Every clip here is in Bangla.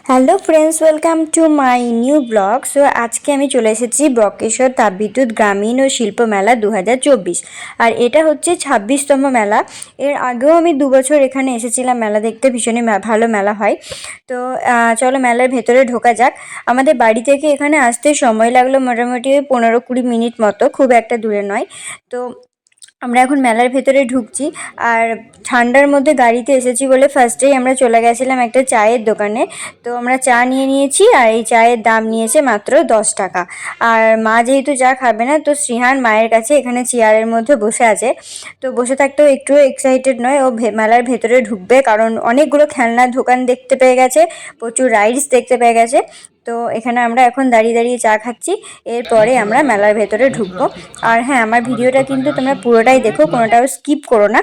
Hello friends, welcome to my new blog. So আজকে আমি চলে এসেছি বক্রেশ্বর তাপবিদ্যুৎ গ্রামীণ ও শিল্প মেলা 2024। আর এটা হচ্ছে 26তম মেলা। এর আগেও আমি 2 বছর এখানে এসেছিলাম মেলা দেখতে, ভীষণই ভালো মেলা হয়। তো চলো মেলার ভেতরে ঢোকা যাক। আমাদের বাড়ি থেকে এখানে আসতে সময় লাগলো মোটামুটি 15-20 মিনিট মতো, খুব একটা দূরে নয়। তো আমরা এখন মেলার ভেতরে ঢুকছি। আর ঠান্ডার মধ্যে গাড়িতে এসেছি বলে ফার্স্টেই আমরা চলে গেছিলাম একটা চায়ের দোকানে। তো আমরা চা নিয়ে নিয়েছি, আর এই চায়ের দাম নিয়েছে মাত্র 10 টাকা। আর মা যেহেতু চা খাবে না, তো শ্রীহান মায়ের কাছে এখানে চেয়ারের মধ্যে বসে আছে। তো বসে থাকতেও একটু এক্সাইটেড নয়, ও মেলার ভেতরে ঢুকবে, কারণ অনেকগুলো খেলনার দোকান দেখতে পেয়ে গেছে, প্রচুর রাইডস দেখতে পেয়ে গেছে। তো এখানে আমরা এখন দাঁড়িয়ে দাঁড়িয়ে চা খাচ্ছি, এরপরে আমরা মেলার ভেতরে ঢুকবো। আর হ্যাঁ, আমার ভিডিওটা কিন্তু তোমরা পুরোটাই দেখো, কোনোটাও স্কিপ করো না।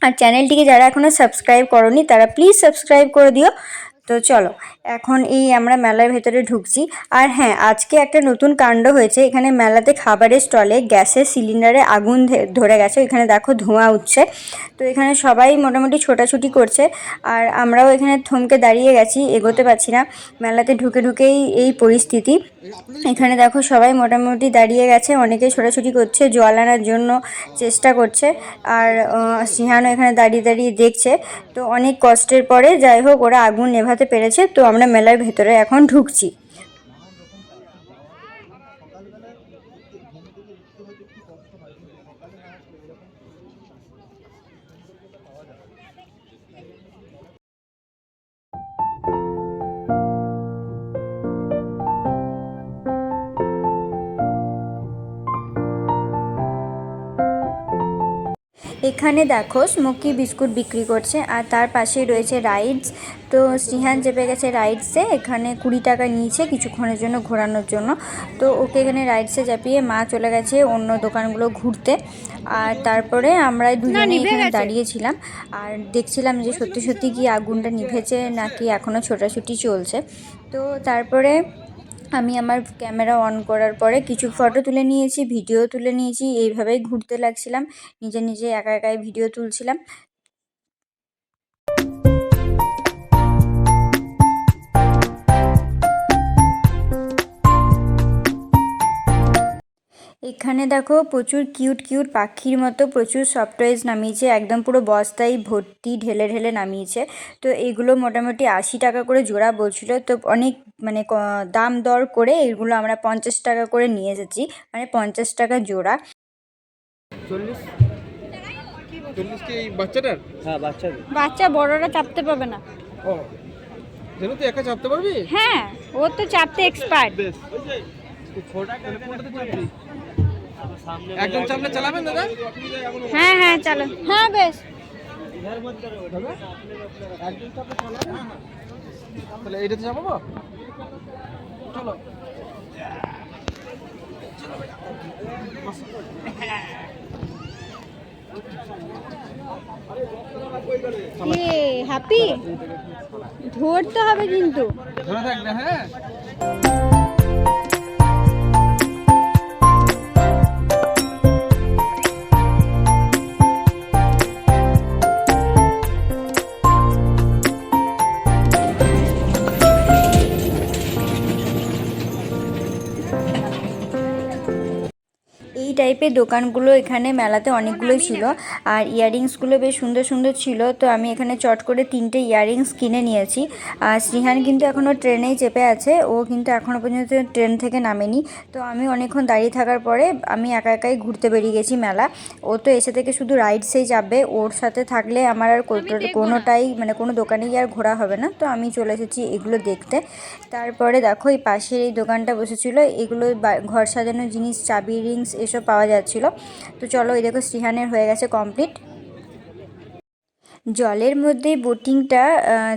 আর চ্যানেলটিকে যারা এখনও সাবস্ক্রাইব করোনি তারা প্লিজ সাবস্ক্রাইব করে দিও। তো চলো এখন আমরা মেলার ভেতরে ঢুকছি। আর হ্যাঁ, আজকে একটা নতুন কাণ্ড হয়েছে এখানে মেলাতে। খাবারের স্টলে গ্যাসের সিলিন্ডারে আগুন ধরে গেছে, এখানে দেখো ধোঁয়া উঠছে। তো এখানে সবাই মোটামুটি ছোটাছুটি করছে, আর আমরাও এখানে থমকে দাঁড়িয়ে গেছি, এগোতে পারছি না। মেলাতে ঢুকে ঢুকেই এই পরিস্থিতি। এখানে দেখো সবাই মোটামুটি দাঁড়িয়ে গেছে, অনেকে ছোটাছুটি করছে, জল আনার জন্য চেষ্টা করছে। আর সিংহানও এখানে দাঁড়িয়ে দাঁড়িয়ে দেখছে। তো অনেক কষ্টের পরে যাই হোক ওরা আগুন নেভাতে পেরেছে। তো আমরা মেলার ভেতরে এখন ঢুকছি। এখানে দেখো স্মোকি বিস্কুট বিক্রি করছে, আর তার পাশেই রয়েছে রাইডস। তো শ্রীহান চেপে গেছে রাইডসে, এখানে 20 টাকা নিয়েছে কিছুক্ষণের জন্য ঘোরানোর জন্য। তো ওকে এখানে রাইডসে চাপিয়ে মা চলে গেছে অন্য দোকানগুলো ঘুরতে। আর তারপরে আমরা দুজনে এখানে দাঁড়িয়েছিলাম আর দেখছিলাম যে সত্যি সত্যি কি আগুনটা নিভেছে নাকি এখনও ছোটাছুটি চলছে। তো তারপরে আমি আমার ক্যামেরা অন করার পরে কিছু ফটো তুলে নিয়েছি, ভিডিও তুলে নিয়েছি, এইভাবেই ঘুরতে লাগছিলাম, নিজে নিজে একা একাই ভিডিও তুলছিলাম। এখানে দেখো প্রচুর কিউট কিউট পাখির মতো প্রচুর সফট টয়েস নামিয়েছে, একদম পুরো বস্তায় ভর্তি ঢেলে ঢেলে নামিয়েছে। তো এগুলো মোটামুটি 80 টাকা করে জোড়া বলছিল। তো অনেক মানে দাম দর করে এগুলো আমরা 50 টাকা করে নিয়ে এসেছি, মানে 50 টাকা জোড়া। 40 40 কি বাচ্চাটার? হ্যাঁ বাচ্চাদের। বাচ্চা বড়রা চাপতে পাবে না। ও যেন তুই একা চাপতে পারবি? হ্যাঁ, ও তো চাপতে এক্সপার্ট। বেশ তুই ছোটা করে কোনটাতে চাপবি? একদম চাপলে চালাবেন দাদা? হ্যাঁ হ্যাঁ চলো, হ্যাঁ বেশ। একদম চাপলে চালাবেন? তাহলে এইটাতে চাপাবো? চলো হ্যাপি ধরতে হবে কিন্তু। ধরে থাকবে। হ্যাঁ এই টাইপের দোকানগুলো এখানে মেলাতে অনেকগুলোই ছিল, আর ইয়াররিংসগুলো বেশ সুন্দর সুন্দর ছিল। তো আমি এখানে চট করে 3টে ইয়াররিংস কিনে নিয়েছি। আর শ্রীহান কিন্তু এখনও ট্রেনেই চেপে আছে, ও কিন্তু এখনও পর্যন্ত ট্রেন থেকে নামেনি। তো আমি অনেকক্ষণ দাঁড়িয়ে থাকার পরে আমি একা একাই ঘুরতে বেরিয়ে গেছি মেলা। ও তো এসে থেকে শুধু রাইডসেই যাবে, ওর সাথে থাকলে আমার আর কোনোটাই মানে কোনো দোকানেই আর ঘোরা হবে না। তো আমি চলে এসেছি এগুলো দেখতে। তারপরে দেখো এই পাশের এই দোকানটা বসেছিল, এগুলো ঘর সাজানোর জিনিস, চাবি, রিংস এসব পাওয়া যাচ্ছিল। তো চলো, এই দেখো শ্রীহানের হয়ে গেছে কমপ্লিট। জলের মধ্যে বোটিংটা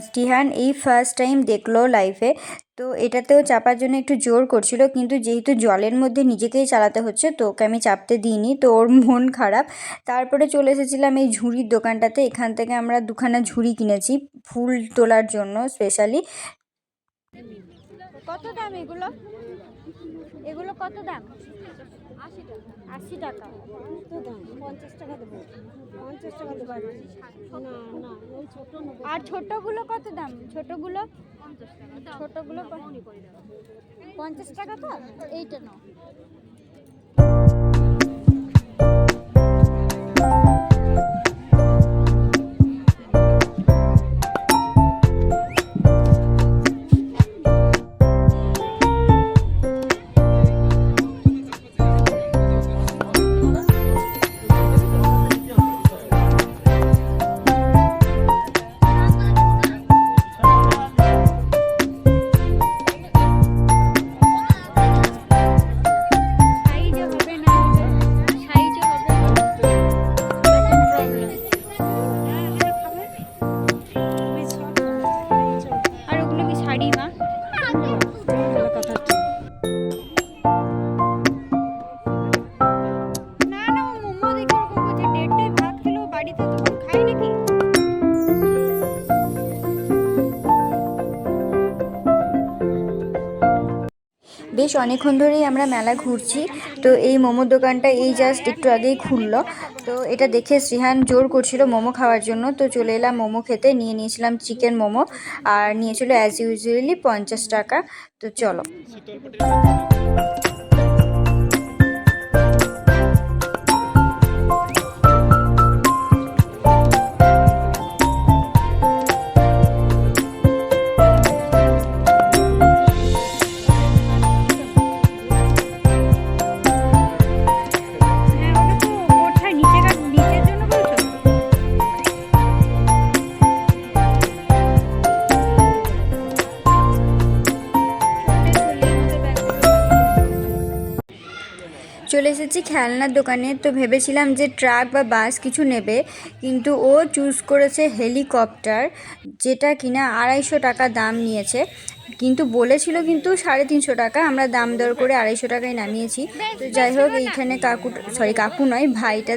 শ্রীহান এই ফার্স্ট টাইম দেখলো লাইফে। তো এটাতেও চাপার জন্য একটু জোর করছিল, কিন্তু যেহেতু জলের মধ্যে নিজেকেই চালাতে হচ্ছে তো ওকে আমি চাপতে দিইনি, তো ওর মন খারাপ। তারপরে চলে এসেছিলাম এই ঝুড়ির দোকানটাতে, এখান থেকে আমরা 2খানা ঝুড়ি কিনেছি ফুল তোলার জন্য স্পেশালি। কত দাম এগুলো? এগুলো কত দাম? 80 টাকা। তো দাম 50 টাকা দেবো, 50 টাকা দেবো না না, ওই ছোট নেবো। আর ছোটগুলো কত দাম? ছোটগুলো 50 টাকা। ছোটগুলো 50 টাকা তো? এইটা নাও। আর ওগুলো কি শাড়ি মা? না না, ও মোমো দেখে ওরকম করছে। দেড়টায় ভাত খেলো, বাড়িতে তখন খাই নাকি? বেশ অনেকক্ষণ ধরেই আমরা মেলা ঘুরছি। তো এই মোমোর দোকানটা এই জাস্ট একটু আগেই খুললো। তো এটা দেখে শ্রীহান জোর করছিল মোমো খাওয়ার জন্য, তো চলে এলাম মোমো খেতে। নিয়েছিলাম চিকেন মোমো আর নিয়েছিল অ্যাজ ইউজুয়ালি 50 টাকা। তো চলো। হ্যাঁ, ওটা তো কোথায়? নিচের জন্য বলছো? চলে এসেছি খেলনার দোকানে। তো ভেবেছিলাম যে ট্রাক বা বাস কিছু নেবে, কিন্তু ও চুজ করেছে হেলিকপ্টার, যেটা কিনা 250 টাকা দাম নিয়েছে। কিন্তু বলেছিল কিন্তু 350 টাকা, আমরা দাম দর করে 250 টাকায় নামিয়েছি। তো যাই হোক, এইখানে কাকু নয়, ভাইটা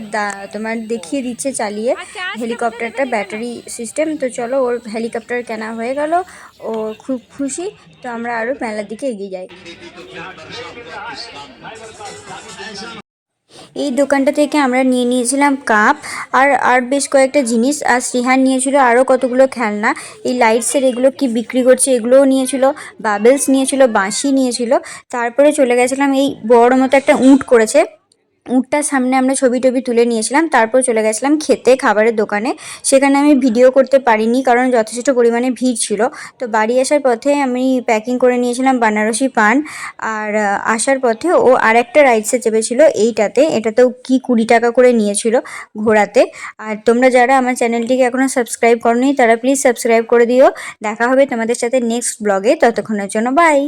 তোমার দেখিয়ে দিচ্ছে চালিয়ে হেলিকপ্টারটা, ব্যাটারি সিস্টেম। তো চলো, ওর হেলিকপ্টার কেনা হয়ে গেল, ও খুব খুশি। তো আমরা আরও মেলার দিকে এগিয়ে যাই। এই দোকানটা থেকে আমরা নিয়ে নিয়েছিলাম কাপ আর বেশ কয়েকটা জিনিস। আর শ্রীহান নিয়েছিল আরও কতগুলো খেলনা, এই লাইটসের এগুলো কি বিক্রি করছে এগুলোও নিয়েছিল, বাবেলস নিয়েছিল, বাঁশি নিয়েছিল। তারপরে চলে গেছিলাম, এই বড় মতো একটা উট করেছে, উটটার সামনে আমরা ছবি টবি তুলে নিয়েছিলাম। তারপর চলে গেছিলাম খেতে, খাবারের দোকানে। সেখানে আমি ভিডিও করতে পারিনি কারণ যথেষ্ট পরিমাণে ভিড় ছিল। তো বাড়ি আসার পথে আমি প্যাকিং করে নিয়েছিলাম বানারসি পান। আর আসার পথে ও আরেকটা রাইডসে চেপেছিল, এটাতেও কি 20 টাকা করে নিয়েছিল ঘোরাতে। আর তোমরা যারা আমার চ্যানেলটিকে এখনও সাবস্ক্রাইব করোনি তারা প্লিজ সাবস্ক্রাইব করে দিও। দেখা হবে তোমাদের সাথে নেক্সট ব্লগে, ততক্ষণের জন্য বাই।